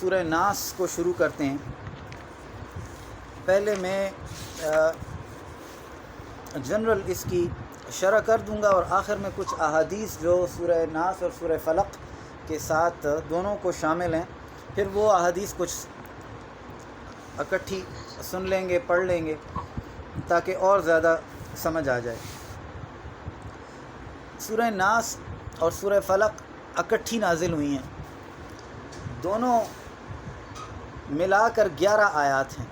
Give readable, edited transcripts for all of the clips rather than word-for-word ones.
سورہ ناس کو شروع کرتے ہیں۔ پہلے میں جنرل اس کی شرح کر دوں گا اور آخر میں کچھ احادیث جو سورہ ناس اور سورہ فلق کے ساتھ دونوں کو شامل ہیں، پھر وہ احادیث کچھ اکٹھی سن لیں گے، پڑھ لیں گے تاکہ اور زیادہ سمجھ آ جائے۔ سورہ ناس اور سورہ فلق اکٹھی نازل ہوئی ہیں، دونوں ملا کر 11 آیات ہیں،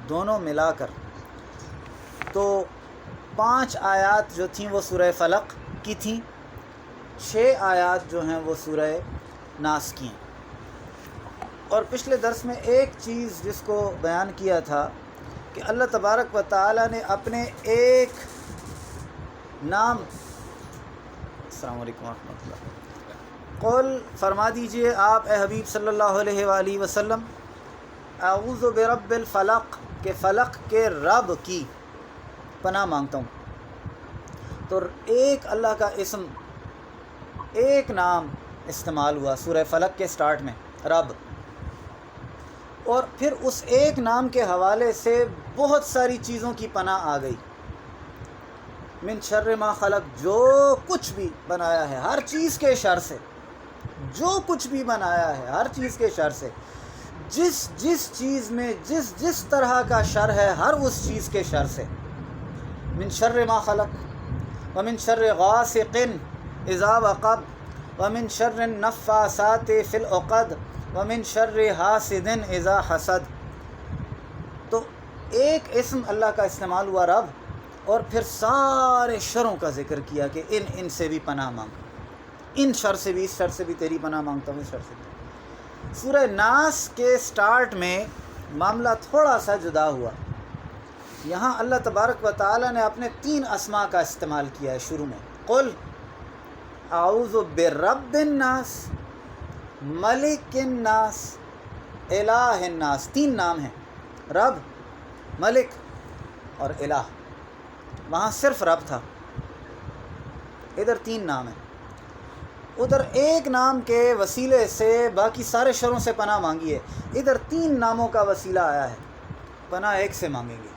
دونوں ملا کر۔ تو 5 آیات جو تھیں وہ سورہ فلق کی تھیں، 6 آیات جو ہیں وہ سورہ ناس کی ہیں۔ اور پچھلے درس میں ایک چیز جس کو بیان کیا تھا کہ اللہ تبارک و تعالی نے اپنے ایک نام، السلام علیکم ورحمۃ اللہ، قول فرما دیجئے آپ اے حبیب صلی اللہ علیہ وآلہ وسلم، اعوذ برب الفلق، کہ فلق کے رب کی پناہ مانگتا ہوں۔ تو ایک اللہ کا اسم، ایک نام استعمال ہوا سورہ فلق کے سٹارٹ میں، رب، اور پھر اس ایک نام کے حوالے سے بہت ساری چیزوں کی پناہ آ گئی۔ من شر ما خلق، جو کچھ بھی بنایا ہے، ہر چیز کے شر سے، جو کچھ بھی بنایا ہے ہر چیز کے شر سے، جس چیز میں جس طرح کا شر ہے ہر اس چیز کے شر سے۔ من شر ما خلق ومن شر غاسق اذا وقب ومن شر النفاثات فی العقد ومن شر حاسد اذا حسد۔ تو ایک اسم اللہ کا استعمال ہوا رب، اور پھر سارے شروں کا ذکر کیا کہ ان سے بھی پناہ مانگ، ان شر سے بھی، اس شر سے بھی تیری پناہ مانگتا ہوں، اس شر سے بھی۔ سورہ ناس کے سٹارٹ میں معاملہ تھوڑا سا جدا ہوا۔ یہاں اللہ تبارک و تعالی نے اپنے 3 اسماء کا استعمال کیا ہے شروع میں۔ قل اعوذ برب الناس، ملک الناس، الہ الناس، 3 نام ہیں، رب، ملک اور الہ۔ وہاں صرف رب تھا، ادھر 3 نام ہیں۔ ادھر ایک نام کے وسیلے سے باقی سارے شروں سے پناہ مانگی ہے، ادھر 3 ناموں کا وسیلہ آیا ہے، پناہ ایک سے مانگیں گے۔